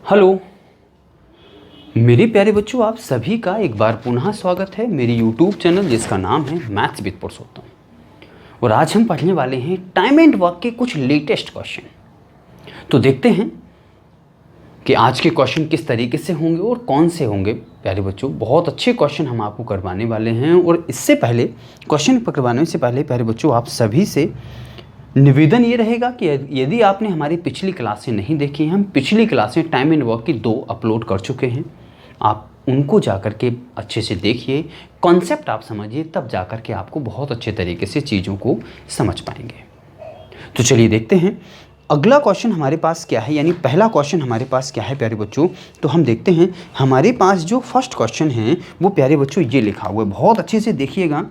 Hello मेरे प्यारे बच्चों, आप सभी का एक बार पुनः स्वागत है मेरे यूट्यूब चैनल जिसका नाम है मैथ्स विद पुरुषोत्तम। और आज हम पढ़ने वाले हैं टाइम एंड वर्क के कुछ लेटेस्ट क्वेश्चन। तो देखते हैं कि आज के क्वेश्चन किस तरीके से होंगे और कौन से होंगे। प्यारे बच्चों, बहुत अच्छे क्वेश्चन हम आपको करवाने वाले हैं। और इससे पहले क्वेश्चन करवाने से पहले प्यारे बच्चों, आप सभी से निवेदन ये रहेगा कि यदि आपने हमारी पिछली क्लासें नहीं देखी हैं, हम पिछली क्लासें टाइम एंड वर्क की 2 अपलोड कर चुके हैं। आप उनको जाकर के अच्छे से देखिए, कॉन्सेप्ट आप समझिए, तब जाकर के आपको बहुत अच्छे तरीके से चीज़ों को समझ पाएंगे। तो चलिए देखते हैं अगला क्वेश्चन हमारे पास क्या है, यानी पहला क्वेश्चन हमारे पास क्या है प्यारे बच्चों। तो हम देखते हैं हमारे पास जो फर्स्ट क्वेश्चन है वो प्यारे बच्चों ये लिखा हुआ है, बहुत अच्छे से देखिएगा।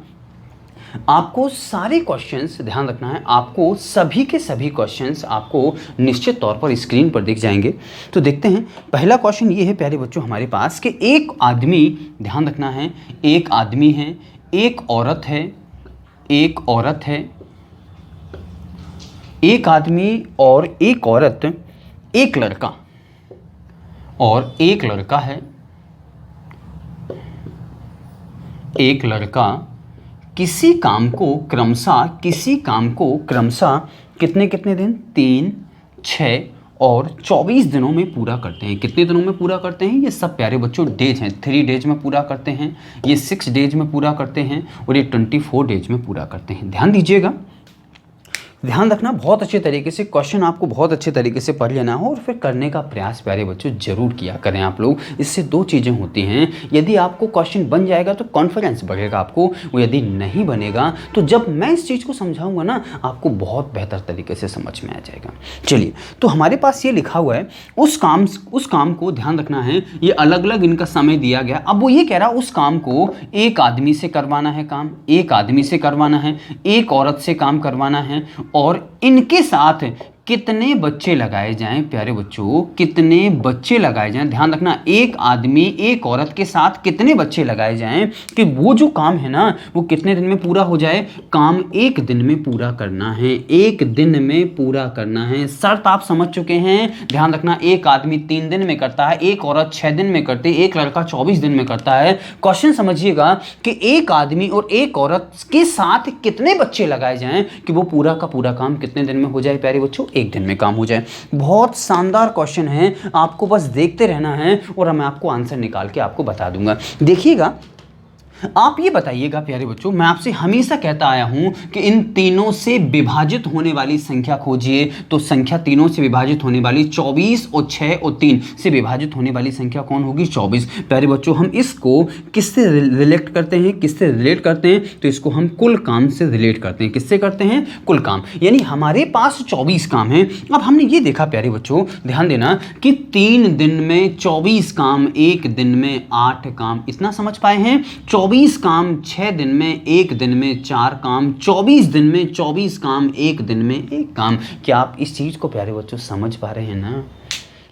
आपको सारे क्वेश्चंस ध्यान रखना है, आपको सभी के सभी क्वेश्चंस आपको निश्चित तौर पर स्क्रीन पर दिख जाएंगे। तो देखते हैं पहला क्वेश्चन ये है प्यारे बच्चों हमारे पास कि एक आदमी, ध्यान रखना है, एक आदमी है, एक औरत है, एक औरत है, एक आदमी और एक औरत, एक लड़का और एक लड़का है, एक लड़का किसी काम को क्रमशः कितने कितने दिन, 3, 6 और 24 दिनों में पूरा करते हैं। कितने दिनों में पूरा करते हैं? ये सब प्यारे बच्चों डेज हैं। 3 डेज में पूरा करते हैं, ये 6 डेज में पूरा करते हैं और ये 24 डेज में पूरा करते हैं। ध्यान दीजिएगा, ध्यान रखना बहुत अच्छे तरीके से, क्वेश्चन आपको बहुत अच्छे तरीके से पढ़ लेना हो और फिर करने का प्रयास प्यारे बच्चों जरूर किया करें आप लोग। इससे 2 चीज़ें होती हैं, यदि आपको क्वेश्चन बन जाएगा तो कॉन्फिडेंस बढ़ेगा आपको, वो यदि नहीं बनेगा तो जब मैं इस चीज़ को समझाऊंगा ना, आपको बहुत बेहतर तरीके से समझ में आ जाएगा। चलिए, तो हमारे पास ये लिखा हुआ है, उस काम को ध्यान रखना है, ये अलग अलग इनका समय दिया गया। अब वो ये कह रहा है उस काम को एक आदमी से करवाना है, काम एक आदमी से करवाना है, एक औरत से काम करवाना है और इनके साथ कितने बच्चे लगाए जाएं। प्यारे बच्चों, कितने बच्चे लगाए जाएं, ध्यान रखना, एक आदमी एक औरत के साथ कितने बच्चे लगाए जाएं कि वो जो काम है ना वो कितने दिन में पूरा हो जाए। काम 1 दिन में पूरा करना है, 1 दिन में पूरा करना है। शर्त आप समझ चुके हैं, ध्यान रखना, एक आदमी 3 दिन में करता है, एक औरत 6 दिन में करती है, एक लड़का 24 दिन में करता है। क्वेश्चन समझिएगा कि एक आदमी और एक औरत के साथ कितने बच्चे लगाए जाएं कि वो पूरा का पूरा काम कितने दिन में हो जाए प्यारे बच्चों, 1 दिन में काम हो जाए। बहुत शानदार क्वेश्चन है, आपको बस देखते रहना है और मैं आपको आंसर निकाल के आपको बता दूंगा। देखिएगा, आप ये बताइएगा प्यारे बच्चों, मैं आपसे हमेशा कहता आया हूं कि इन तीनों से विभाजित होने वाली संख्या खोजिए। तो संख्या तीनों से विभाजित होने वाली 24 और 6 और 3 से विभाजित होने वाली संख्या कौन होगी? 24। प्यारे बच्चों, हम इसको किससे रिलेट करते हैं, किससे रिलेट करते हैं? तो इसको हम कुल काम से रिलेट करते हैं। किससे करते हैं? कुल काम। यानी हमारे पास 24 काम है। अब हमने ये देखा प्यारे बच्चों, ध्यान देना, कि 3 दिन में 24 काम, 1 दिन में 8 काम, इतना समझ पाए हैं? 24 काम 6 दिन में, 1 दिन में 4 काम, 24 दिन में 24 काम, 1 दिन में 1 काम। क्या आप इस चीज को प्यारे बच्चों समझ पा रहे हैं ना?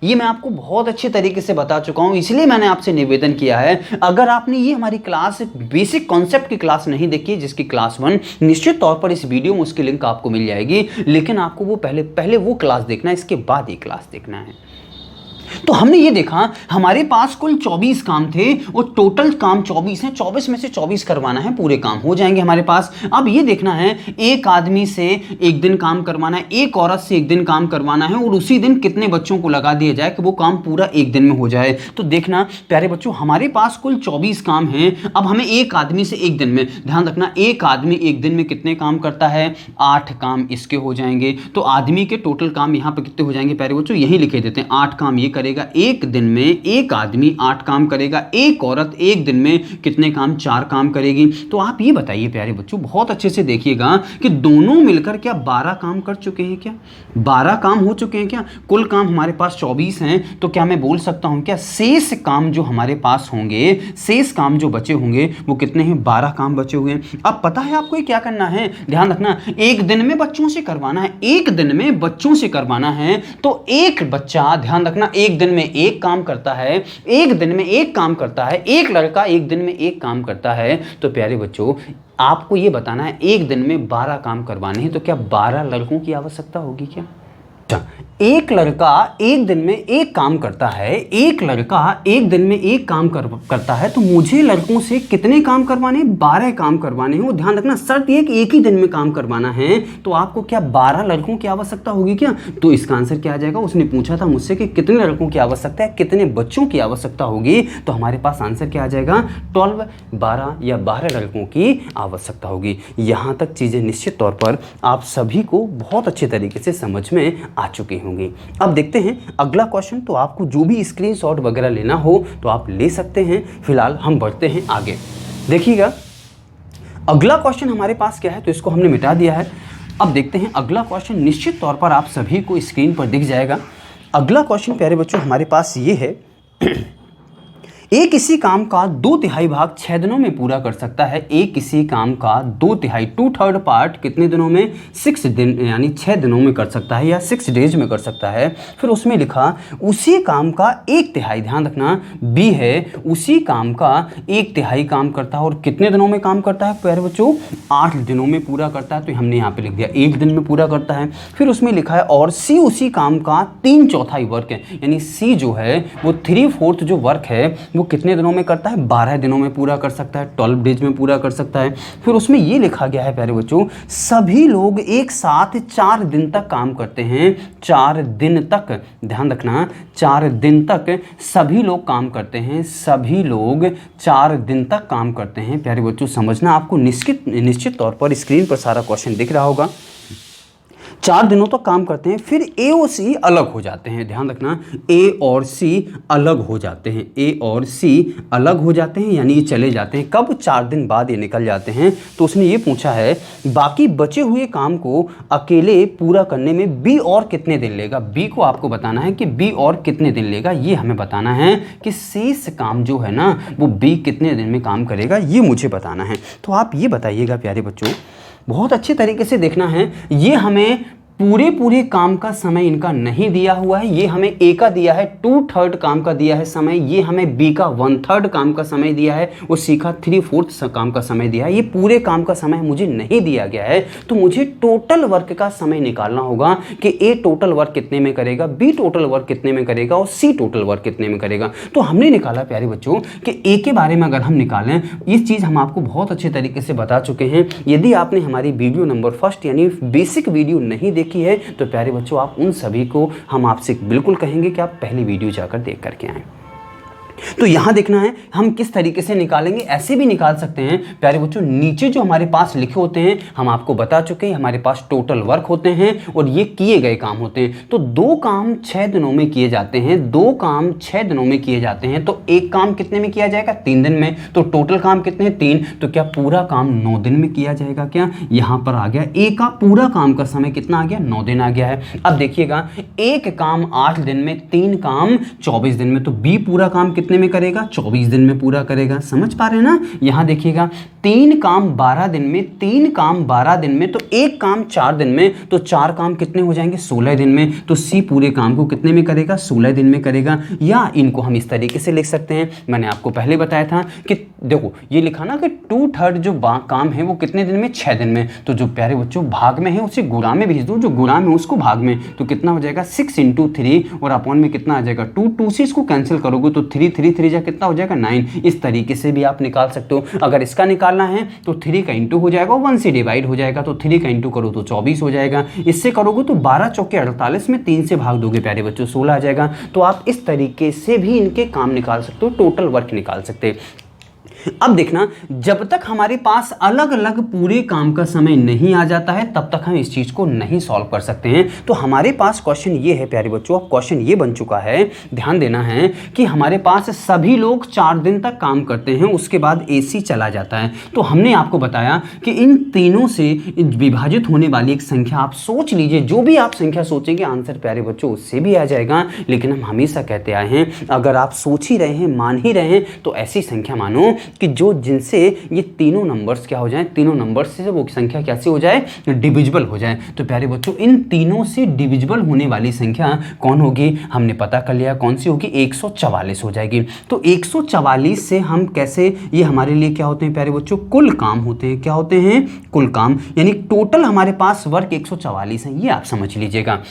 ये मैं आपको बहुत अच्छे तरीके से बता चुका हूं, इसलिए मैंने आपसे निवेदन किया है, अगर आपने ये हमारी क्लास बेसिक कॉन्सेप्ट की क्लास नहीं देखी है, जिसकी क्लास 1 निश्चित तौर पर इस वीडियो में उसकी लिंक आपको मिल जाएगी, लेकिन आपको वो पहले वो क्लास देखना है, इसके बाद ये क्लास देखना है। तो हमने ये देखा, हमारे पास कुल 24 काम थे और टोटल काम 24 हैं। 24 में से 24 करवाना है, पूरे काम हो जाएंगे हमारे पास। अब ये देखना है, एक आदमी से 1 दिन काम करवाना है, एक औरत से 1 दिन काम करवाना है और उसी दिन कितने बच्चों को लगा दिया जाए कि वो काम पूरा 1 दिन में हो जाए। तो देखना प्यारे बच्चों, हमारे पास कुल 24 काम हैं। अब हमें एक आदमी से 1 दिन में, ध्यान रखना, एक आदमी 1 दिन में कितने काम करता है? 8 काम इसके हो जाएंगे। तो आदमी के टोटल काम यहां पर कितने हो जाएंगे प्यारे बच्चों? यही लिखे देते हैं, 8 काम ये करेगा। 1 दिन में एक आदमी 8 काम करेगा, एक औरत 1 दिन में कितने काम? 4 काम करेगी। तो आप ये बताइए प्यारे बच्चों, बहुत अच्छे से देखिएगा कि दोनों मिलकर क्या 12 काम कर चुके हैं? क्या 12 काम हो चुके हैं? क्या कुल काम हमारे पास 24 हैं, तो क्या मैं बोल सकता हूं क्या शेष काम जो हमारे पास होंगे, शेष काम जो बचे होंगे वो कितने हैं? 12 काम बचे हुए हैं। अब पता है आपको ये क्या करना है, ध्यान रखना, 1 दिन में बच्चों से करवाना है, 1 दिन में बच्चों से करवाना है। तो एक बच्चा, ध्यान रखना, 1 दिन में 1 काम करता है, 1 दिन में 1 काम करता है, एक लड़का 1 दिन में 1 काम करता है। तो प्यारे बच्चों, आपको यह बताना है 1 दिन में 12 काम करवाने हैं, तो क्या 12 लड़कों की आवश्यकता होगी? क्या एक लड़का एक दिन में एक काम करता है, एक लड़का एक दिन में एक काम करता है, तो मुझे लड़कों से कितने काम करवाने हैं? 12 काम करवाने हैं। और ध्यान रखना शर्त ये कि एक ही दिन में काम करवाना है, तो आपको क्या 12 लड़कों की आवश्यकता होगी क्या? तो इसका आंसर क्या आ जाएगा? उसने पूछा था मुझसे कि कितने लड़कों की आवश्यकता है, कितने बच्चों की आवश्यकता होगी, तो हमारे पास आंसर क्या आ जाएगा? 12, 12 या 12 लड़कों की आवश्यकता होगी। यहाँ तक चीज़ें निश्चित तौर पर आप सभी को बहुत अच्छे तरीके से समझ में आ चुकी होंगी। अब देखते हैं अगला क्वेश्चन। तो आपको जो भी स्क्रीनशॉट वगैरह लेना हो तो आप ले सकते हैं। फिलहाल हम बढ़ते हैं आगे। देखिएगा अगला क्वेश्चन हमारे पास क्या है, तो इसको हमने मिटा दिया है। अब देखते हैं अगला क्वेश्चन, निश्चित तौर पर आप सभी को स्क्रीन पर दिख जाएगा। अगला क्वेश्चन प्यारे बच्चों हमारे पास ये है, एक किसी काम का 2/3 भाग 6 दिनों में पूरा कर सकता है। एक किसी काम का 2/3 2/3 पार्ट कितने दिनों में? 6 दिन यानी 6 दिनों में कर सकता है या 6 डेज में कर सकता है। फिर उसमें लिखा उसी काम का 1/3, ध्यान रखना बी है, उसी काम का 1/3 काम करता है और कितने दिनों में काम करता है प्यारे बच्चों? 8 दिनों में पूरा करता है। तो हमने यहाँ पे लिख दिया 1 दिन में पूरा करता है। फिर उसमें लिखा है और सी उसी काम का 3/4 वर्क है, यानी सी जो है वो 3/4 जो वर्क है वो कितने दिनों में करता है? 12 दिनों में पूरा कर सकता है, 12 डेज में पूरा कर सकता है। फिर उसमें ये लिखा गया है प्यारे बच्चों, सभी लोग एक साथ 4 दिन तक काम करते हैं। 4 दिन तक, ध्यान रखना 4 दिन तक सभी लोग काम करते हैं। सभी लोग 4 दिन तक काम करते हैं। प्यारे बच्चों समझना, आपको निश्चित तौर पर स्क्रीन पर सारा क्वेश्चन दिख रहा होगा। 4 दिनों तक काम करते हैं, फिर ए और सी अलग हो जाते हैं। ध्यान रखना ए और सी अलग हो जाते हैं। ए और सी अलग हो जाते हैं यानी ये चले जाते हैं। कब? 4 दिन बाद ये निकल जाते हैं। तो उसने ये पूछा है बाकी बचे हुए काम को अकेले पूरा करने में बी और कितने दिन लेगा। बी को आपको बताना है कि बी और कितने दिन लेगा, ये हमें बताना है कि शेष काम जो है ना वो बी कितने दिन में काम करेगा, ये मुझे बताना है। तो आप ये बताइएगा प्यारे बच्चों, बहुत अच्छे तरीके से देखना है। ये हमें पूरे काम का समय इनका नहीं दिया हुआ है, ये हमें ए का दिया है 2/3 काम का दिया है समय, ये हमें बी का 1/3 काम का समय दिया है और सी का 3/4 काम का समय दिया है। ये पूरे काम का समय मुझे नहीं दिया गया है, तो मुझे टोटल वर्क का समय निकालना होगा कि ए टोटल वर्क कितने में करेगा, बी टोटल वर्क कितने में करेगा और सी टोटल वर्क कितने में करेगा। तो हमने निकाला प्यारे बच्चों कि ए के बारे में अगर हम निकालें, ये चीज़ हम आपको बहुत अच्छे तरीके से बता चुके हैं। यदि आपने हमारी वीडियो नंबर 1 यानी बेसिक वीडियो नहीं की है तो प्यारे बच्चों आप उन सभी को हम आपसे बिल्कुल कहेंगे कि आप पहली वीडियो जाकर देख करके आएं। तो यहां देखना है हम किस तरीके से निकालेंगे। ऐसे भी निकाल सकते हैं प्यारे बच्चों, नीचे जो हमारे पास लिखे होते हैं हम आपको बता चुके हैं, हमारे पास टोटल वर्क होते हैं और ये किए गए काम होते हैं। तो 2 काम 6 दिनों में किए जाते हैं, 2 काम 6 दिनों में किए जाते हैं। तो एक काम कितने में किया जाएगा? 3 दिन में। तो टोटल काम कितने हैं? 3। तो क्या पूरा काम 9 दिन में किया जाएगा क्या? यहां पर आ गया ए का पूरा काम का समय कितना आ गया? 9 दिन आ गया है। अब देखिएगा एक काम 8 दिन में, 3 काम 24 दिन में, तो बी पूरा काम कितने में करेगा? 24 दिन में पूरा करेगा। समझ पा रहे हैं ना? यहां देखिएगा 3 काम 12 दिन में, 3 काम 12 दिन में, तो एक काम 4 दिन में, तो 4 काम कितने हो जाएंगे? 16 दिन में। तो सी पूरे काम को कितने में करेगा? 16 दिन में करेगा। या इनको हम इस तरीके से लिख सकते हैं, मैंने आपको पहले बताया था कि देखो ये लिखा ना कि 2/3 जो काम है वो कितने दिन में? 6 दिन में। तो जो प्यारे बच्चों भाग में है उसे गुणा में भेज दो, जो गुणा में उसको भाग में, तो कितना हो जाएगा? 6 × 3 और अपॉन में कितना आ जाएगा? 2 से इसको कैंसिल करोगे तो 3 3 3 जा कितना हो जाएगा? 9। इस तरीके से भी आप निकाल सकते हो। अगर इसका निकालना है तो 3 का इंटू हो जाएगा, 1 से डिवाइड हो जाएगा, तो 3 का इंटू करो तो 24 हो जाएगा। इससे करोगे तो 12 चौके 48 में 3 से भाग दोगे प्यारे बच्चों 16 आ जाएगा। तो आप इस तरीके से भी इनके काम निकाल सकते हो, टोटल वर्क निकाल सकते हैं। अब देखना, जब तक हमारे पास अलग अलग पूरे काम का समय नहीं आ जाता है तब तक हम इस चीज को नहीं सॉल्व कर सकते हैं। तो हमारे पास क्वेश्चन ये है प्यारे बच्चों, अब क्वेश्चन ये बन चुका है, ध्यान देना है कि हमारे पास सभी लोग 4 दिन तक काम करते हैं, उसके बाद एसी चला जाता है। तो हमने आपको बताया कि इन तीनों से विभाजित होने वाली एक संख्या आप सोच लीजिए, जो भी आप संख्या सोचेंगे आंसर प्यारे बच्चों उससे भी आ जाएगा। लेकिन हम हमेशा कहते आए हैं अगर आप सोच ही रहे हैं, मान ही रहे हैं, तो ऐसी संख्या मानो कि जो जिनसे ये तीनों नंबर्स क्या हो जाएं, तीनों नंबर्स से वो संख्या कैसे हो जाए? डिविजिबल हो जाए। तो प्यारे बच्चों इन तीनों से डिविजिबल होने वाली संख्या कौन होगी? हमने पता कर लिया कौन सी होगी, 144 हो जाएगी। तो 144 से हम कैसे, ये हमारे लिए क्या होते हैं प्यारे बच्चों? कुल काम होते हैं। क्या होते हैं? कुल काम, यानी टोटल हमारे पास वर्क 144 है, ये आप समझ लीजिएगा।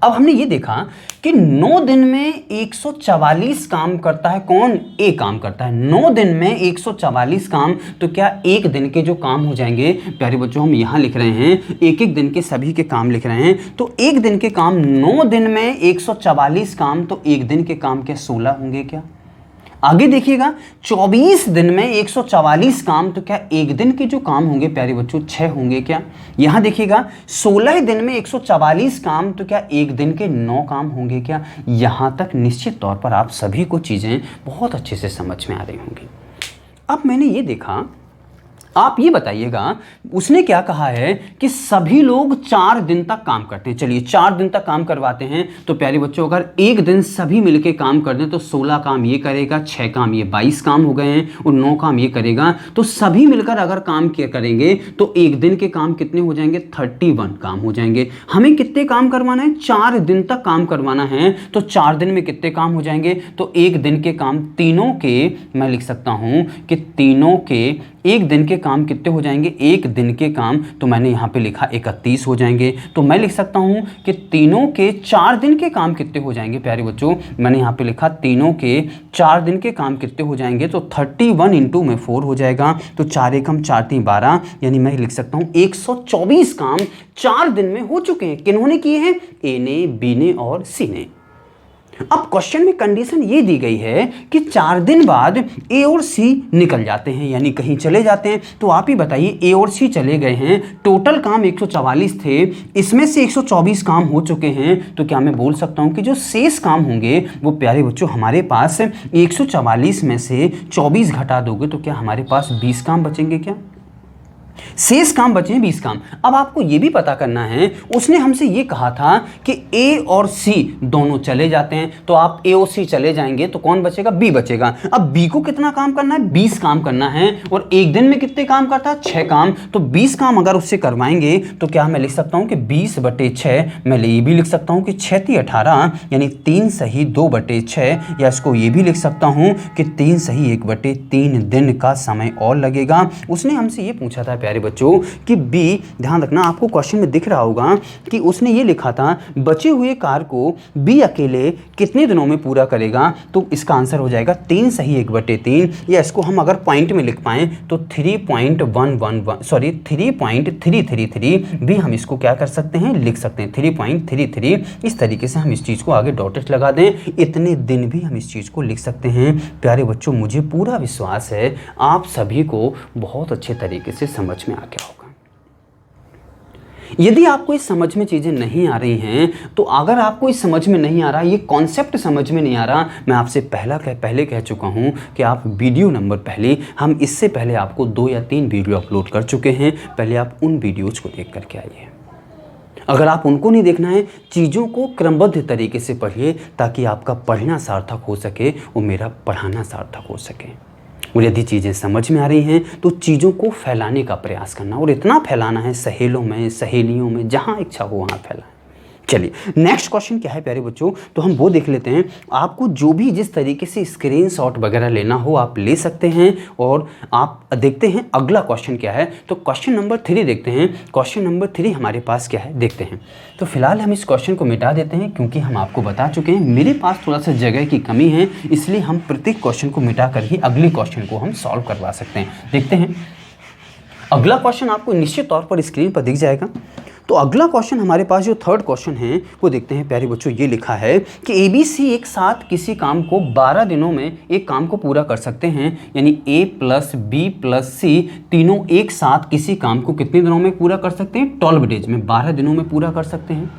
अब हमने ये देखा कि 9 दिन में 144 काम करता है कौन? ए काम करता है 9 दिन में 144 काम। तो क्या एक दिन के जो काम हो जाएंगे प्यारे बच्चों, हम यहाँ लिख रहे हैं एक एक दिन के सभी के काम लिख रहे हैं, तो एक दिन के काम 9 दिन में 144 काम, तो एक दिन के काम क्या 16 होंगे क्या? आगे देखिएगा 24 दिन में 144 काम, तो क्या एक दिन के जो काम होंगे प्यारे बच्चों 6 होंगे क्या? यहां देखिएगा 16 दिन में 144 काम, तो क्या एक दिन के 9 काम होंगे क्या? यहां तक निश्चित तौर पर आप सभी को चीजें बहुत अच्छे से समझ में आ रही होंगी। अब मैंने ये देखा, आप ये बताइएगा उसने क्या कहा है कि सभी लोग 4 दिन तक काम करते हैं। चलिए 4 दिन तक काम करवाते हैं, तो प्यारे बच्चों अगर एक दिन सभी मिलके काम कर दें तो 16 काम ये करेगा, 6 काम ये, 22 काम हो गए हैं, और 9 काम ये करेगा। तो सभी मिलकर अगर काम किया करेंगे तो एक दिन के काम कितने हो जाएंगे? 31 काम हो जाएंगे। हमें कितने काम करवाना है? 4 दिन तक काम करवाना है, तो 4 दिन में कितने काम हो जाएंगे? तो एक दिन के काम तीनों के, मैं लिख सकता हूं कि तीनों के एक दिन के काम कितने हो जाएंगे? एक दिन के काम, तो मैंने यहाँ पे लिखा 31 हो जाएंगे। तो मैं लिख सकता हूँ कि तीनों के 4 दिन के काम कितने हो जाएंगे प्यारे बच्चों? मैंने यहाँ पे लिखा तीनों के 4 दिन के काम कितने हो जाएंगे? तो 31 इंटू में 4 हो जाएगा, तो 4 एकम 4 3 12, यानी मैं लिख सकता हूँ 124 काम 4 दिन में हो चुके हैं। किन्होंने किए हैं? ए ने, बी ने और सी ने। अब क्वेश्चन में कंडीशन ये दी गई है कि 4 दिन बाद ए और सी निकल जाते हैं, यानी कहीं चले जाते हैं। तो आप ही बताइए, ए और सी चले गए हैं, टोटल काम 144 थे, इसमें से 124 काम हो चुके हैं, तो क्या मैं बोल सकता हूं कि जो शेष काम होंगे वो प्यारे बच्चों हमारे पास 144 में से 24 घटा दोगे तो क्या हमारे पास 20 काम बचेंगे क्या? शेष काम बचे हैं 20 काम। अब आपको यह भी पता करना है, उसने हमसे यह कहा था कि ए और सी दोनों चले जाते हैं, तो आप ए और सी चले जाएंगे तो कौन बचेगा? बी बचेगा। अब बी को कितना काम करना है? 20 काम करना है, और एक दिन में कितने काम करता है? 6 काम। तो 20 काम अगर उससे करवाएंगे तो क्या मैं लिख सकता हूं कि 20/6, मैं ये भी लिख सकता हूं कि 6 × 18, यानी 3 सही 2/6, या इसको ये भी लिख सकता हूं कि 3 सही 1/3 दिन का समय और लगेगा। उसने हमसे ये पूछा था प्यारे बच्चों कि बी, ध्यान रखना आपको क्वेश्चन में दिख रहा होगा कि उसने ये लिखा था बचे हुए कार्य को बी अकेले कितने दिनों में पूरा करेगा, तो इसका आंसर हो जाएगा 3 सही 1/3, या इसको हम अगर पॉइंट में लिख पाएं तो 3.333 भी हम इसको क्या कर सकते हैं? लिख सकते हैं 3.33। इस तरीके से हम इस चीज को आगे डॉटेड लगा दें, इतने दिन भी हम इस चीज को लिख सकते हैं। प्यारे बच्चों मुझे पूरा विश्वास है आप सभी को बहुत अच्छे तरीके से समझ में आ गया होगा। यदि आपको इस समझ में चीज़ें नहीं आ रही हैं, तो अगर आपको इस समझ में नहीं आ रहा, ये कॉन्सेप्ट समझ में नहीं आ रहा, मैं आपसे पहले कह चुका हूं कि आप वीडियो नंबर पहले, हम इससे पहले आपको 2 या 3 वीडियो अपलोड कर चुके हैं, पहले आप उन वीडियोज़ को देख करके आइए। अगर आप उनको नहीं देखना है, चीज़ों को क्रमबद्ध तरीके से पढ़िए ताकि आपका पढ़ना सार्थक हो सके और मेरा पढ़ाना सार्थक हो सके। और यदि चीज़ें समझ में आ रही हैं तो चीज़ों को फैलाने का प्रयास करना, और इतना फैलाना है सहेलों में, सहेलियों में, जहाँ इच्छा हो वहाँ फैलाएं। चलिए नेक्स्ट क्वेश्चन क्या है प्यारे बच्चों, तो हम वो देख लेते हैं। आपको जो भी जिस तरीके से स्क्रीनशॉट वगैरह लेना हो आप ले सकते हैं, और आप देखते हैं अगला क्वेश्चन क्या है। तो क्वेश्चन नंबर 3 देखते हैं। क्वेश्चन नंबर 3 हमारे पास क्या है देखते हैं। तो फिलहाल हम इस क्वेश्चन को मिटा देते हैं, क्योंकि हम आपको बता चुके हैं मेरे पास थोड़ा सा जगह की कमी है, इसलिए हम प्रत्येक क्वेश्चन को मिटा कर ही अगले क्वेश्चन को हम सॉल्व करवा सकते हैं। देखते हैं अगला क्वेश्चन, आपको निश्चित तौर पर स्क्रीन पर दिख जाएगा। तो अगला क्वेश्चन हमारे पास जो थर्ड क्वेश्चन है वो देखते हैं प्यारे बच्चों। ये लिखा है कि ABC एक साथ किसी काम को 12 दिनों में एक काम को पूरा कर सकते हैं, यानी A + B + C तीनों एक साथ किसी काम को कितने दिनों में पूरा कर सकते हैं? 12 डेज में, 12 दिनों में पूरा कर सकते हैं।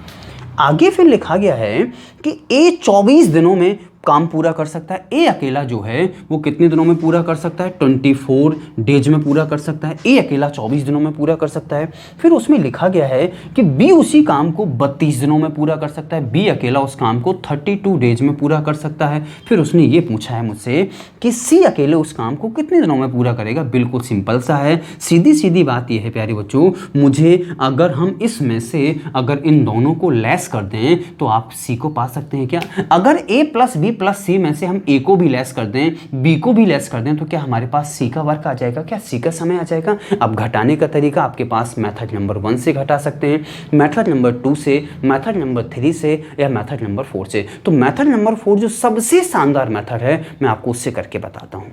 आगे फिर लिखा गया है कि A 24 दिनों में काम पूरा कर सकता है। ए अकेला जो है वो कितने दिनों में पूरा कर सकता है? 24 डेज में पूरा कर सकता है। ए अकेला 24 दिनों में पूरा कर सकता है। फिर उसमें लिखा गया है कि बी उसी काम को 32 दिनों में पूरा कर सकता है। बी अकेला उस काम को 32 डेज में पूरा कर सकता है। फिर उसने ये पूछा है मुझसे कि सी अकेले उस काम को कितने दिनों में पूरा करेगा। बिल्कुल सिंपल सा है, सीधी सीधी बात यह है प्यारे बच्चों, मुझे अगर हम इसमें से अगर इन दोनों को लेस कर दें तो आप सी को पा सकते हैं क्या? अगर ए + बी ए प्लस सी में से हम ए को भी लेस कर दें, बी को भी लेस कर दें, तो क्या हमारे पास सी का वर्क आ जाएगा, क्या सी का समय आ जाएगा। अब घटाने का तरीका आपके पास मेथड नंबर 1 से घटा सकते हैं, मेथड नंबर 2 से, मेथड नंबर 3 से, या मेथड नंबर 4 से। तो मेथड नंबर 4 जो सबसे शानदार मेथड है, मैं आपको उससे करके बताता हूँ।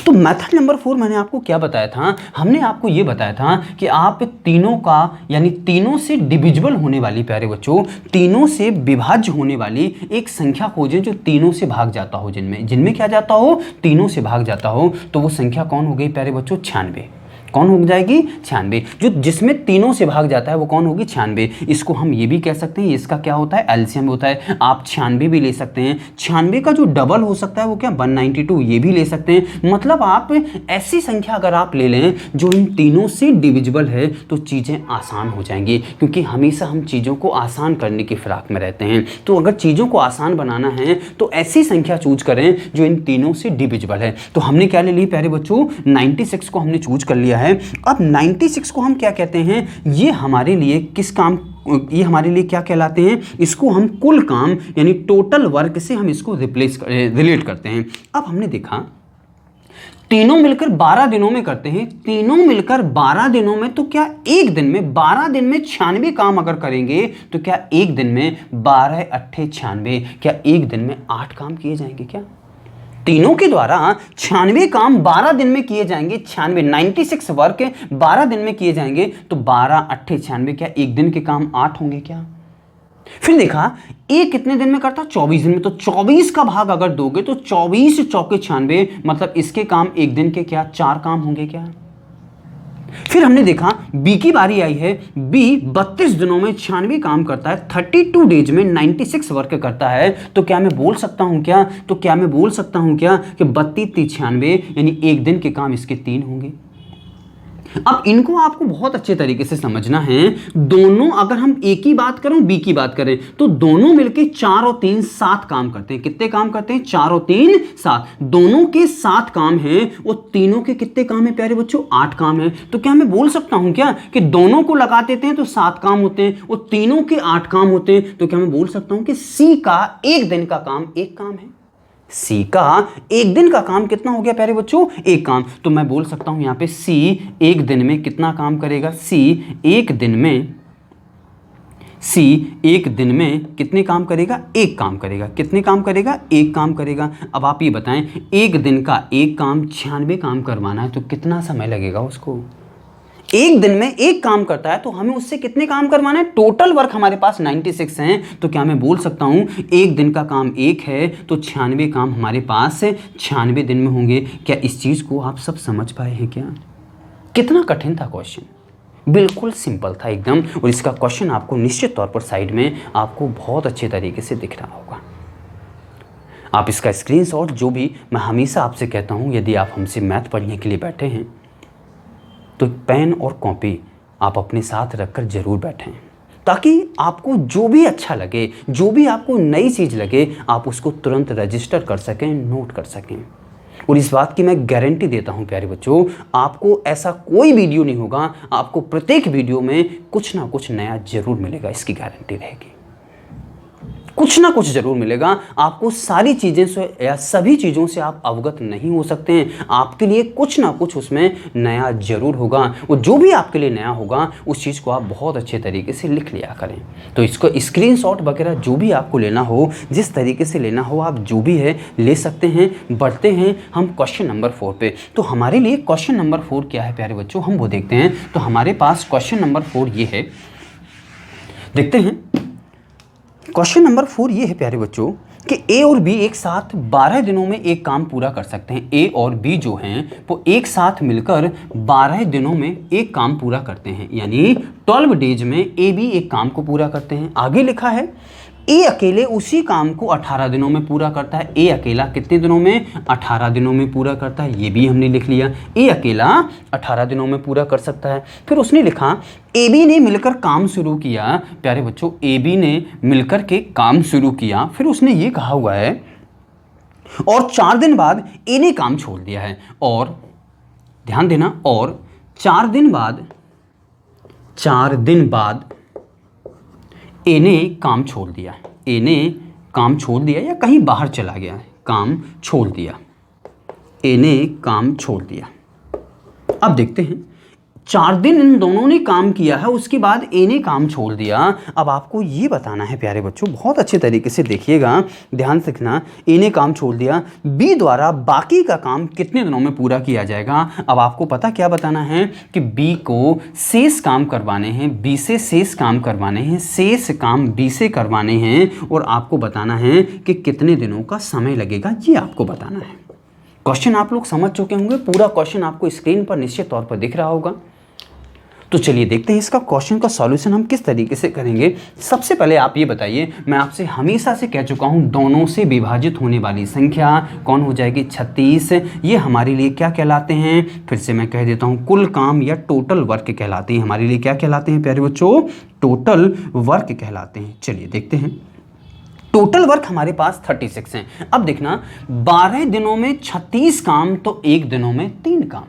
तो मेथड नंबर 4 मैंने आपको क्या बताया था, हमने आपको ये बताया था कि आप तीनों का यानी तीनों से डिविजिबल होने वाली, प्यारे बच्चों, तीनों से विभाज्य होने वाली एक संख्या खोजें जो तीनों से भाग जाता हो, जिनमें क्या जाता हो, तीनों से भाग जाता हो। तो वो संख्या कौन हो गई प्यारे बच्चों, 96। कौन हो जाएगी, 96। जो जिसमें तीनों से भाग जाता है वो कौन होगी, 96। इसको हम ये भी कह सकते हैं, इसका क्या होता है, एलसीएम होता है। आप 96 भी ले सकते हैं, 96 का जो डबल हो सकता है वो क्या, 192, ये भी ले सकते हैं। मतलब आप ऐसी संख्या अगर आप ले लें जो इन तीनों से डिविजिबल है तो चीज़ें आसान हो जाएंगी, क्योंकि हमेशा हम चीज़ों को आसान करने की फिराक में रहते हैं। तो अगर चीज़ों को आसान बनाना है तो ऐसी संख्या चूज करें जो इन तीनों से डिविजिबल है। तो हमने क्या ले ली प्यारे बच्चों, 96 को हमने चूज कर लिया है। अब 96 को हम क्या कहते हैं, ये हमारे लिए किस काम, ये हमारे लिए क्या कहलाते हैं, इसको हम कुल काम यानी टोटल वर्क से हम इसको रिलेट करते हैं। अब हमने देखा तीनों मिलकर 12 दिनों में करते हैं, तीनों मिलकर 12 दिनों में, तो क्या एक दिन में 12 दिन में 96 काम अगर करेंगे तो क्या एक दिन में 12 अट्ठे 96, क्या एक दिन में 8 काम किए जाएंगे, क्या तीनों के द्वारा 96 काम 12 दिन में किए जाएंगे, 96 वर्क 12 दिन में किए जाएंगे, तो 12 अट्ठे 96, क्या एक दिन के काम 8 होंगे क्या। फिर देखा एक कितने दिन में करता, 24 दिन में, तो 24 का भाग अगर दोगे तो 24 चौके 96, मतलब इसके काम एक दिन के क्या 4 काम होंगे क्या। फिर हमने देखा बी की बारी आई है, बी 32 दिनों में 96 काम करता है, 32 डेज में 96 वर्क करता है। तो क्या मैं बोल सकता हूं क्या, तो क्या मैं बोल सकता हूं क्या कि 32 96 यानी एक दिन के काम इसके 3 होंगे। अब इनको आपको बहुत अच्छे तरीके से समझना है। दोनों, अगर हम ए की बात करें, बी की बात करें, तो दोनों मिलके 4 और 3 7 काम करते हैं। कितने काम करते हैं, 4 और 3 7, दोनों के 7 काम हैं। वो तीनों के कितने काम है प्यारे बच्चों, 8 काम है। तो क्या मैं बोल सकता हूं क्या कि दोनों को लगा देते हैं तो 7 काम होते हैं, वो तीनों के 8 काम होते हैं। तो क्या मैं बोल सकता हूं कि सी का एक दिन का काम 1 काम है, सी का एक दिन का काम कितना हो गया प्यारे बच्चों, 1 काम। तो मैं बोल सकता हूं यहां पे सी एक दिन में कितना काम करेगा, सी एक दिन में कितने काम करेगा, 1 काम करेगा। कितने काम करेगा, 1 काम करेगा। अब आप ये बताएं, एक दिन का 1 काम 96 काम करवाना है तो कितना समय लगेगा उसको। एक दिन में 1 काम करता है तो हमें उससे कितने काम करवाना है, टोटल वर्क हमारे पास 96 हैं। तो क्या मैं बोल सकता हूं एक दिन का काम 1 है तो 96 काम हमारे पास 96 दिन में होंगे। क्या इस चीज को आप सब समझ पाए हैं क्या। कितना कठिन था क्वेश्चन, बिल्कुल सिंपल था एकदम। और इसका क्वेश्चन आपको निश्चित तौर पर साइड में आपको बहुत अच्छे तरीके से दिख रहा होगा। आप इसका स्क्रीनशॉट, जो भी मैं हमेशा आपसे कहता हूं, यदि आप हमसे मैथ पढ़ने के लिए बैठे हैं तो पेन और कॉपी आप अपने साथ रखकर जरूर बैठें, ताकि आपको जो भी अच्छा लगे, जो भी आपको नई चीज़ लगे, आप उसको तुरंत रजिस्टर कर सकें, नोट कर सकें। और इस बात की मैं गारंटी देता हूं प्यारे बच्चों, आपको ऐसा कोई वीडियो नहीं होगा, आपको प्रत्येक वीडियो में कुछ ना कुछ नया जरूर मिलेगा, इसकी गारंटी रहेगी। कुछ ना कुछ जरूर मिलेगा आपको। सारी चीज़ें से या सभी चीज़ों से आप अवगत नहीं हो सकते हैं, आपके लिए कुछ ना कुछ उसमें नया जरूर होगा। वो जो भी आपके लिए नया होगा उस चीज़ को आप बहुत अच्छे तरीके से लिख लिया करें। तो इसको स्क्रीनशॉट वगैरह जो भी आपको लेना हो, जिस तरीके से लेना हो, आप जो भी है ले सकते हैं। बढ़ते हैं हम क्वेश्चन नंबर 4 पे। तो हमारे लिए क्वेश्चन नंबर 4 क्या है प्यारे बच्चों, हम वो देखते हैं। तो हमारे पास क्वेश्चन नंबर 4 ये है, देखते हैं। क्वेश्चन नंबर 4 ये है प्यारे बच्चों कि ए और बी एक साथ 12 दिनों में एक काम पूरा कर सकते हैं। ए और बी जो हैं वो एक साथ मिलकर 12 दिनों में एक काम पूरा करते हैं, यानी 12 डेज में ए बी एक काम को पूरा करते हैं। आगे लिखा है ए अकेले उसी काम को 18 दिनों में पूरा करता है। ए अकेला कितने दिनों में, 18 दिनों में पूरा करता है। ये भी हमने लिख लिया, ए अकेला 18 दिनों में पूरा कर सकता है। फिर उसने लिखा ए बी ने मिलकर काम शुरू किया। प्यारे बच्चों, ए बी ने मिलकर के काम शुरू किया। फिर उसने ये कहा हुआ है और 4 दिन बाद ए ने काम छोड़ दिया है। और ध्यान देना, और 4 दिन बाद ए ने काम छोड़ दिया। ए ने काम छोड़ दिया या कहीं बाहर चला गया, काम छोड़ दिया, ए ने काम छोड़ दिया। अब देखते हैं 4 दिन इन दोनों ने काम किया है, उसके बाद ए ने काम छोड़ दिया। अब आपको ये बताना है प्यारे बच्चों, बहुत अच्छे तरीके से देखिएगा, ध्यान से देखना। ए ने काम छोड़ दिया, बी द्वारा बाकी का काम कितने दिनों में पूरा किया जाएगा। अब आपको पता क्या बताना है कि बी को शेष काम करवाने हैं, बी से शेष काम करवाने हैं, शेष काम बी से करवाने हैं, और आपको बताना है कि कितने दिनों का समय लगेगा, ये आपको बताना है। क्वेश्चन आप लोग समझ चुके होंगे, पूरा क्वेश्चन आपको स्क्रीन पर निश्चित तौर पर दिख रहा होगा। तो चलिए देखते हैं इसका क्वेश्चन का सॉल्यूशन हम किस तरीके से करेंगे। सबसे पहले आप ये बताइए, मैं आपसे हमेशा से कह चुका हूँ दोनों से विभाजित होने वाली संख्या कौन हो जाएगी, 36। ये हमारे लिए क्या कहलाते हैं, फिर से मैं कह देता हूँ, कुल काम या टोटल वर्क कहलाते हैं। हमारे लिए क्या कहलाते हैं प्यारे बच्चों, टोटल वर्क कहलाते हैं। चलिए देखते हैं, टोटल वर्क हमारे पास 36 है। अब देखना 12 दिनों में 36 काम तो 1 दिनों में 3 काम,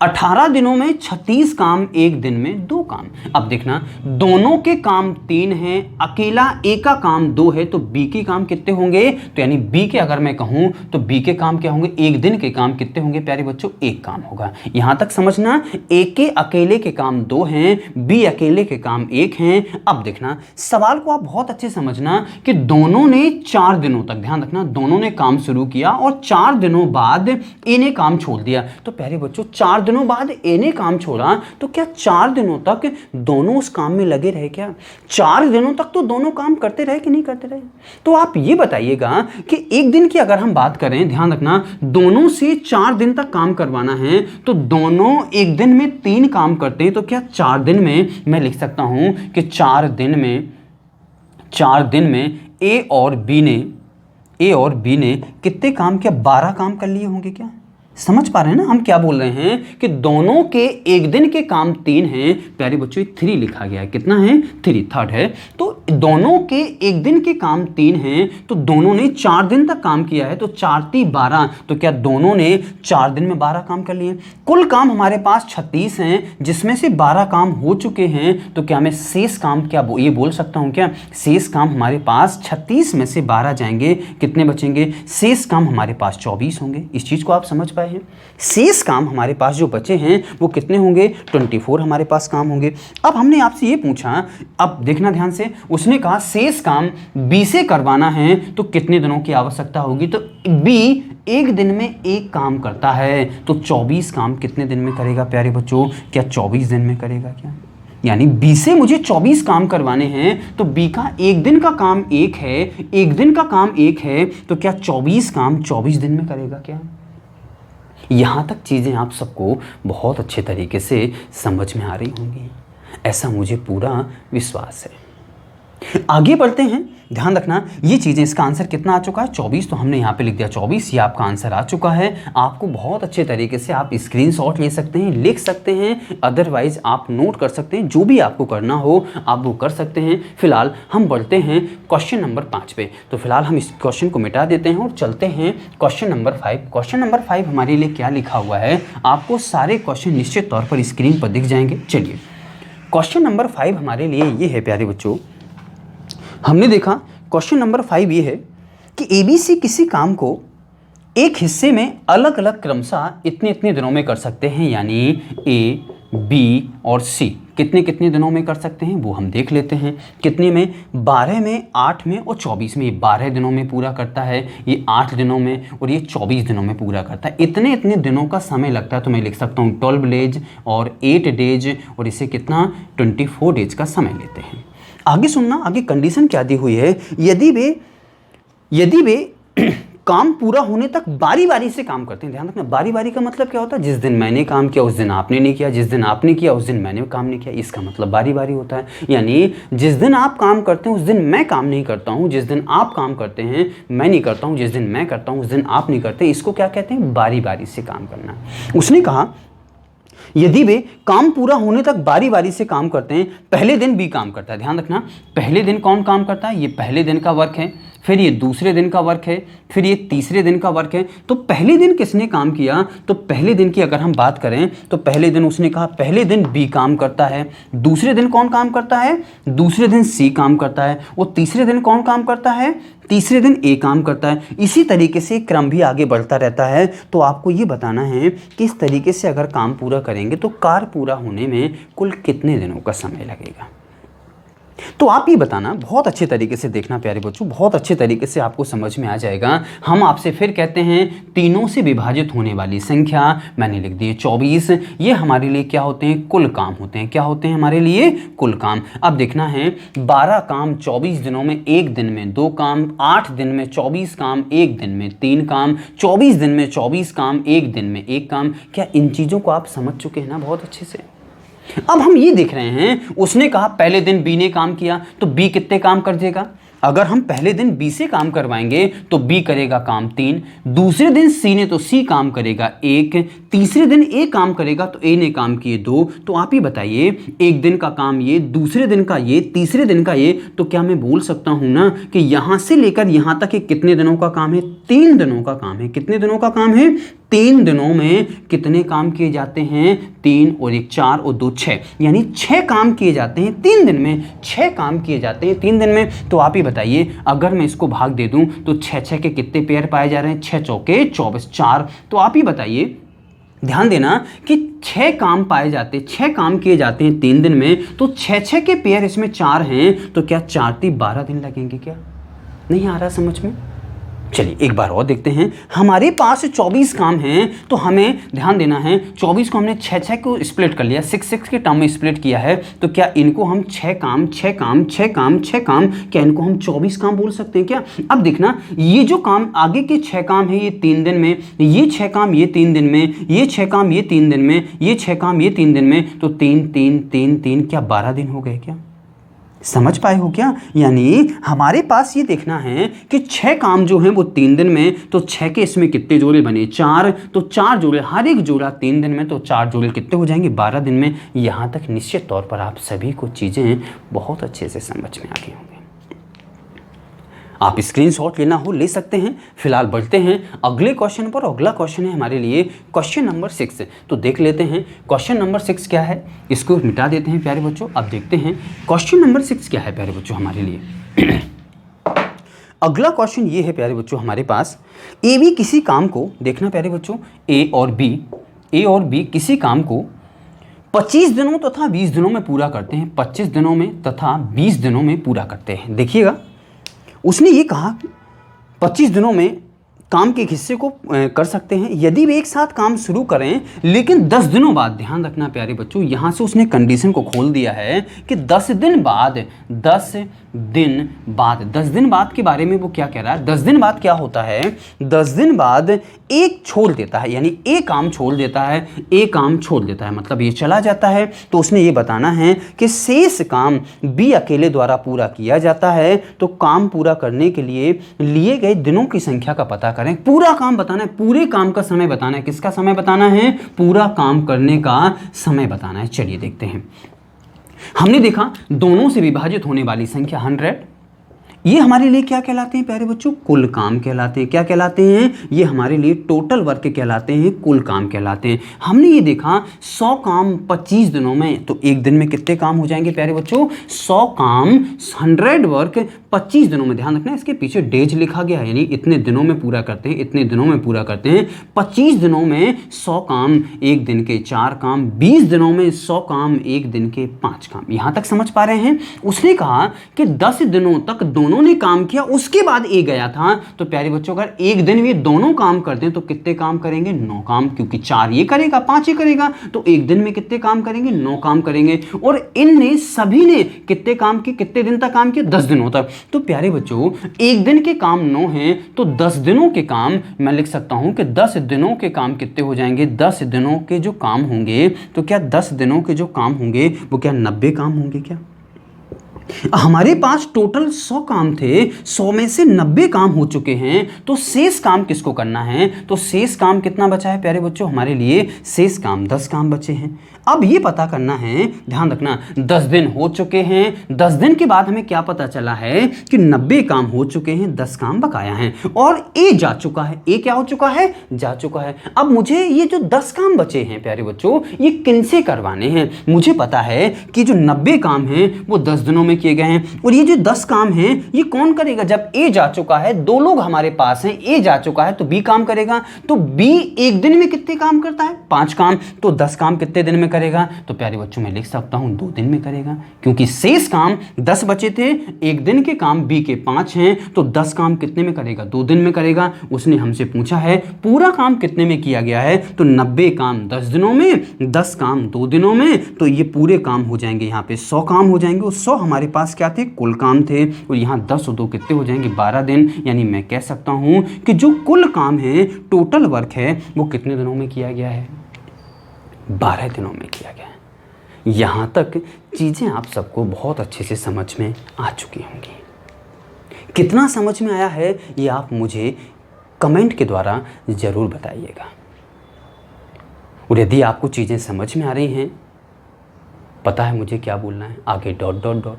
18 दिनों में 36 काम 1 दिन में 2 काम। अब देखना दोनों के काम 3 हैं, अकेला ए का काम 2 है, तो बी के काम कितने होंगे, तो यानी बी के अगर मैं कहूं तो बी के काम क्या होंगे, 1 दिन के काम कितने होंगे प्यारे बच्चों, 1 काम होगा। यहां तक समझना, ए के अकेले के काम 2 हैं, बी अकेले के काम 1 हैं। अब देखना सवाल को आप बहुत अच्छे समझना कि दोनों ने 4 दिनों तक, ध्यान रखना, दोनों ने काम शुरू किया और 4 दिनों बाद ए ने काम छोड़ दिया। तो प्यारे बच्चों 4 दिनों बाद ए ने काम छोड़ा, तो क्या 4 दिनों तक दोनों उस काम में लगे रहे क्या, 4 दिनों तक तो दोनों काम करते रहे कि नहीं करते रहे। तो आप ये बताइएगा कि 1 दिन की अगर हम बात करें, ध्यान रखना, दोनों से 4 दिन तक काम करवाना है, तो दोनों 1 दिन में 3 काम करते हैं, तो क्या 4 दिन में मैं लिख सकता हूं कि 4 दिन में ए और बी ने कितने काम किया, 12 काम कर लिए होंगे। क्या समझ पा रहे हैं ना हम क्या बोल रहे हैं कि दोनों के 1 दिन के काम 3 हैं, प्यारे बच्चों 3 लिखा गया है, कितना है 3, थर्ड है। तो दोनों के 1 दिन के काम 3 हैं, तो दोनों ने 4 दिन तक काम किया है, तो 4 3 12, तो क्या दोनों ने 4 दिन में 12 काम कर लिए। कुल काम हमारे पास 36 हैं, जिसमें से 12 काम हो चुके हैं, तो क्या मैं शेष काम क्या ये बोल सकता हूं, क्या शेष काम हमारे पास 36 में से 12 जाएंगे, कितने बचेंगे, शेष काम हमारे पास 24 होंगे। इस चीज को आप समझ पाए हैं। शेष काम हमारे पास जो बचे हैं वो कितने होंगे, 24 हमारे पास काम होंगे। अब हमने आपसे ये पूछा, अब देखना ध्यान से, उसने कहा शेष काम बी से करवाना है तो कितने दिनों की आवश्यकता होगी, तो बी 1 दिन में 1 काम करता है, तो 24 काम कितने दिन में करेगा प्यारे बच्चों, क्या 24 दिन में करेगा क्या, यानी बी से मुझे 24 काम करवाने हैं, तो बी का 1 दिन का काम 1 है, 1 दिन का काम 1 है, तो क्या 24 काम 24 दिन में करेगा क्या। यहां तक चीजें आप सबको बहुत अच्छे तरीके से समझ में आ रही होंगी, ऐसा मुझे पूरा विश्वास है। आगे बढ़ते हैं, ध्यान रखना ये चीज़ें, इसका आंसर कितना आ चुका है 24, तो हमने यहाँ पे लिख दिया 24, ये आपका आंसर आ चुका है। आपको बहुत अच्छे तरीके से आप स्क्रीनशॉट ले सकते हैं, लिख सकते हैं, अदरवाइज आप नोट कर सकते हैं, जो भी आपको करना हो आप वो कर सकते हैं। फिलहाल हम बढ़ते हैं क्वेश्चन नंबर 5 पे, तो फिलहाल हम इस क्वेश्चन को मिटा देते हैं और चलते हैं क्वेश्चन नंबर 5। क्वेश्चन नंबर 5 हमारे लिए क्या लिखा हुआ है, आपको सारे क्वेश्चन निश्चित तौर पर स्क्रीन पर दिख जाएंगे। चलिए क्वेश्चन नंबर 5 हमारे लिए ये है प्यारे बच्चों, हमने देखा क्वेश्चन नंबर 5 ये है कि ABC किसी काम को एक हिस्से में अलग अलग क्रमशः इतने इतने दिनों में कर सकते हैं, यानी A, B और C कितने कितने दिनों में कर सकते हैं वो हम देख लेते हैं। कितने में, 12 में, 8 में और 24 में। ये 12 दिनों में पूरा करता है, ये 8 दिनों में और ये 24 दिनों में पूरा करता है। इतने इतने दिनों का समय लगता है, तो मैं लिख सकता हूँ 12 डेज और 8 डेज, और इसे कितना 24 डेज का समय लेते हैं। आगे सुनना, आगे कंडीशन क्या दी हुई है, यदि वे काम पूरा होने तक बारी बारी से काम करते हैं। ध्यान रखना, बारी बारी का मतलब क्या होता है, जिस दिन मैंने काम किया उस दिन आपने नहीं किया, जिस दिन आपने किया उस दिन मैंने काम नहीं किया, इसका मतलब बारी बारी होता है। यानी जिस दिन आप काम करते हैं उस दिन मैं काम नहीं करता हूँ, जिस दिन आप काम करते हैं मैं नहीं करता हूँ, जिस दिन मैं करता हूँ उस दिन आप नहीं करते। इसको क्या कहते हैं, बारी बारी से काम करना। उसने कहा यदि वे काम पूरा होने तक बारी बारी से काम करते हैं, पहले दिन बी काम करता है। ध्यान रखना, पहले दिन कौन काम करता है, ये पहले दिन का वर्क है, फिर ये दूसरे दिन का वर्क है, फिर ये तीसरे दिन का वर्क है। तो पहले दिन किसने काम किया, तो पहले दिन की अगर हम बात करें तो पहले दिन उसने कहा पहले दिन बी काम करता है, दूसरे दिन कौन काम करता है, दूसरे दिन सी काम करता है, और तीसरे दिन कौन काम करता है, तीसरे दिन ए काम करता है। इसी तरीके से क्रम भी आगे बढ़ता रहता है। तो आपको ये बताना है कि इस तरीके से अगर काम पूरा करेंगे तो कार्य पूरा होने में कुल कितने दिनों का समय लगेगा। तो आप ये बताना, बहुत अच्छे तरीके से देखना प्यारे बच्चों, बहुत अच्छे तरीके से आपको समझ में आ जाएगा। हम आपसे फिर कहते हैं तीनों से विभाजित होने वाली संख्या मैंने लिख दी है 24। ये हमारे लिए क्या होते हैं, कुल काम होते हैं। क्या होते हैं हमारे लिए, कुल काम। अब देखना है 12 काम 24 दिनों में, एक दिन में 2 काम, 8 दिन में 24 काम, एक दिन में 3 काम, 24 दिन में 24 काम, एक दिन में 1 काम। क्या इन चीज़ों को आप समझ चुके हैं ना बहुत अच्छे से। अब हम ये देख रहे हैं, उसने कहा पहले दिन बी ने काम किया तो बी कितने काम कर देगा। अगर हम पहले दिन बी से काम करवाएंगे तो बी करेगा काम 3, दूसरे दिन सी ने तो सी काम करेगा 1, तीसरे दिन ए काम करेगा तो ए ने काम किए 2। तो आप ही बताइए, एक दिन का काम ये, दूसरे दिन का ये, तीसरे दिन का ये, तो क्या मैं बोल सकता हूं ना कि यहां से लेकर यहां तक ये कितने दिनों का काम है, 3 दिनों का काम है। कितने दिनों का काम है, 3 दिनों में कितने काम किए जाते हैं, 3 और 1 4 और 2 6, यानी 6 काम किए जाते हैं 3 दिन में। 6 काम किए जाते हैं 3 दिन में। तो आप ही बताइए, अगर मैं इसको भाग दे दूं तो 6 के कितने पेयर पाए जा रहे हैं, 6 चौके 24 4। तो आप ही बताइए, ध्यान देना कि 6 काम पाए जाते, 6 काम किए जाते हैं 3 दिन में, तो 6 के पेयर इसमें 4 हैं, तो क्या 4 × 12 दिन लगेंगे। क्या नहीं आ रहा समझ में। चलिए एक बार और देखते हैं। हमारे पास 24 काम हैं, तो हमें ध्यान देना है 24 को हमने 6 को स्प्लिट कर लिया, 6 के टर्म में स्प्लिट किया है। तो क्या इनको हम 6 काम 6 काम 6 काम 6 काम, क्या इनको हम 24 काम बोल सकते हैं क्या। अब देखना, ये जो काम आगे के 6 काम है ये 3 दिन में, ये 6 काम ये 3 दिन में, ये 6 काम ये 3 दिन में, ये 6 काम ये 3 दिन में, तो 3 3 3 3, क्या 12 दिन हो गए। क्या समझ पाए हो क्या। यानी हमारे पास ये देखना है कि 6 काम जो हैं वो 3 दिन में, तो 6 के इसमें कितने जोड़े बने, 4, तो 4 जोड़े, हर एक जोड़ा 3 दिन में, तो 4 जोड़े कितने हो जाएंगे, 12 दिन में। यहाँ तक निश्चित तौर पर आप सभी को चीज़ें बहुत अच्छे से समझ में आ गई होंगी। आप स्क्रीनशॉट लेना हो ले सकते हैं। फिलहाल बढ़ते हैं अगले क्वेश्चन पर। अगला क्वेश्चन है हमारे लिए क्वेश्चन नंबर 6। तो देख लेते हैं क्वेश्चन नंबर 6 क्या है, इसको मिटा देते हैं प्यारे बच्चों। अब देखते हैं क्वेश्चन नंबर 6 क्या है प्यारे बच्चों हमारे लिए। अगला क्वेश्चन ये है प्यारे बच्चों हमारे पास, ए बी किसी काम को, देखना प्यारे बच्चों, ए और बी किसी काम को 25 दिनों तथा 20 दिनों में पूरा करते हैं। 25 दिनों में तथा 20 दिनों में पूरा करते हैं। देखिएगा, उसने ये कहा 25 दिनों में काम के एक हिस्से को कर सकते हैं यदि वे एक साथ काम शुरू करें, लेकिन 10 दिनों बाद, ध्यान रखना प्यारे बच्चों, यहाँ से उसने कंडीशन को खोल दिया है कि 10 दिन बाद 10 दिन बाद के बारे में वो क्या कह रहा है। 10 दिन बाद क्या होता है, 10 दिन बाद एक छोड़ देता है, यानी एक काम छोड़ देता है, एक काम छोड़ देता है, मतलब ये चला जाता है। तो उसने ये बताना है कि शेष काम बी अकेले द्वारा पूरा किया जाता है। तो काम पूरा करने के लिए गए दिनों की संख्या का पता करें। पूरा काम बताना है, पूरे काम का समय बताना है। किसका समय बताना है, पूरा काम करने का समय बताना है। चलिए देखते हैं। हमने देखा दोनों से विभाजित होने वाली संख्या 100, ये हमारे लिए क्या कहलाते हैं प्यारे बच्चों, कुल काम कहलाते हैं। क्या कहलाते हैं, ये हमारे लिए टोटल वर्क कहलाते हैं, कुल काम कहलाते हैं। हमने ये देखा 100 काम 25 दिनों में, तो एक दिन में कितने काम हो जाएंगे प्यारे बच्चों, 100 काम 100 वर्क 25 दिनों में। ध्यान रखना इसके पीछे डेज लिखा गया है, यानी इतने दिनों में पूरा करते हैं, इतने दिनों में पूरा करते हैं। 25 दिनों में 100 काम, एक दिन के 4 काम, 20 दिनों में 100 काम, एक दिन के 5 काम। यहां तक समझ पा रहे हैं। उसने कहा कि 10 दिनों तक दोनों ने काम किया, उसके बाद ए गया था। तो प्यारे बच्चों, अगर एक दिन ये दोनों काम करते हैं तो कितने काम करेंगे, 9 काम, क्योंकि 4 ये करेगा 5 ये करेगा, तो एक दिन में कितने काम करेंगे, 9 काम करेंगे। और इनने सभी ने कितने काम किए, कितने दिन तक काम किया, 10 दिनों तक। तो प्यारे बच्चों, एक दिन के काम 9 हैं, तो 10 दिनों के काम मैं लिख सकता हूं कि 10 दिनों के काम कितने हो जाएंगे, 10 दिनों के जो काम होंगे, तो क्या 10 दिनों के जो काम होंगे वो क्या 90 काम होंगे। क्या हमारे पास टोटल 100 काम थे, 100 में से 90 काम हो चुके हैं, तो शेष काम किसको करना है, तो शेष काम कितना बचा है प्यारे बच्चों, हमारे लिए शेष काम 10 काम बचे हैं। अब ये पता करना है, ध्यान रखना, 10 दिन हो चुके हैं, 10 दिन के बाद हमें क्या पता चला है कि 90 काम हो चुके हैं, 10 काम बकाया हैं, और ए जा चुका है। ए क्या हो चुका है, जा चुका है। अब मुझे ये जो 10 काम बचे हैं प्यारे बच्चों, ये किनसे करवाने हैं। मुझे पता है कि जो 90 काम हैं वो 10 दिनों में किए गए हैं। और ये जो 10 काम हैं ये कौन करेगा? जब ए जा चुका है, 2 लोग हमारे पास हैं, ए जा चुका है तो बी काम करेगा। तो बी एक दिन में कितने काम करता है? 5 काम। तो 10 काम कितने दिन में करेगा? तो प्यारे बच्चों मैं लिख सकता हूं 2 दिन में करेगा, क्योंकि शेष काम 10 बचे थे, एक दिन के काम बी के 5 हैं, तो 10 काम कितने में करेगा? 2 दिन में करेगा। उसने हमसे पूछा है पूरा काम कितने में किया गया है, तो 90 काम 10 दिनों में, 10 काम 2 दिनों में, तो ये पूरे काम हो जाएंगे यहाँ पे 100 काम हो जाएंगे। और 100 हमारे पास क्या थे? कुल काम थे। और यहाँ 10 और 2 कितने हो जाएंगे? 12 दिन। यानी मैं कह सकता हूँ कि जो कुल काम है, टोटल वर्क है, वो कितने दिनों में किया गया है? 12 दिनों में किया गया है। यहाँ तक चीज़ें आप सबको बहुत अच्छे से समझ में आ चुकी होंगी। कितना समझ में आया है ये आप मुझे कमेंट के द्वारा ज़रूर बताइएगा। और यदि आपको चीज़ें समझ में आ रही हैं, पता है मुझे क्या बोलना है आगे, डॉट डॉट डॉट।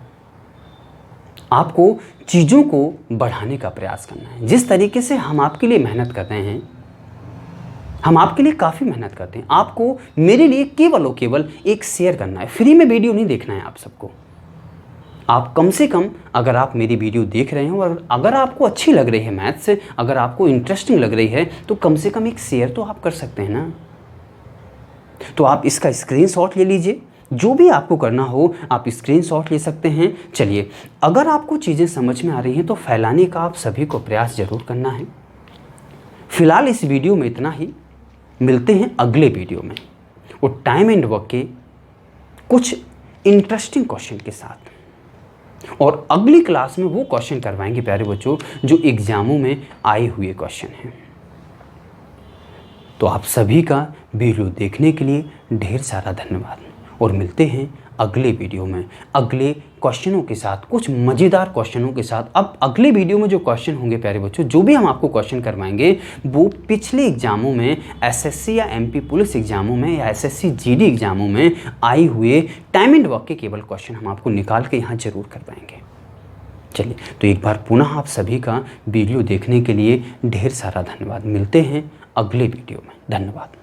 आपको चीज़ों को बढ़ाने का प्रयास करना है। जिस तरीके से हम आपके लिए मेहनत कर रहे हैं, हम आपके लिए काफ़ी मेहनत करते हैं, आपको मेरे लिए केवल और केवल एक शेयर करना है। फ्री में वीडियो नहीं देखना है आप सबको। आप कम से कम अगर आप मेरी वीडियो देख रहे हो और अगर आपको अच्छी लग रही है मैथ से, अगर आपको इंटरेस्टिंग लग रही है, तो कम से कम एक शेयर तो आप कर सकते हैं ना। तो आप इसका स्क्रीनशॉट ले लीजिए। जो भी आपको करना हो आप स्क्रीनशॉट ले सकते हैं। चलिए, अगर आपको चीज़ें समझ में आ रही हैं तो फैलाने का आप सभी को प्रयास ज़रूर करना है। फिलहाल इस वीडियो में इतना ही। मिलते हैं अगले वीडियो में और टाइम एंड वर्क के कुछ इंटरेस्टिंग क्वेश्चन के साथ। और अगली क्लास में वो क्वेश्चन करवाएंगे प्यारे बच्चों जो एग्जामों में आए हुए क्वेश्चन हैं। तो आप सभी का वीडियो देखने के लिए ढेर सारा धन्यवाद और मिलते हैं अगले वीडियो में अगले क्वेश्चनों के साथ, कुछ मज़ेदार क्वेश्चनों के साथ। अब अगले वीडियो में जो क्वेश्चन होंगे प्यारे बच्चों, जो भी हम आपको क्वेश्चन करवाएंगे, वो पिछले एग्जामों में, एसएससी या एमपी पुलिस एग्जामों में या एसएससी जीडी एग्जामों में आए हुए टाइम एंड वर्क के केवल क्वेश्चन हम आपको निकाल के यहाँ ज़रूर करवाएंगे। चलिए, तो एक बार पुनः आप सभी का वीडियो देखने के लिए ढेर सारा धन्यवाद। मिलते हैं अगले वीडियो में। धन्यवाद।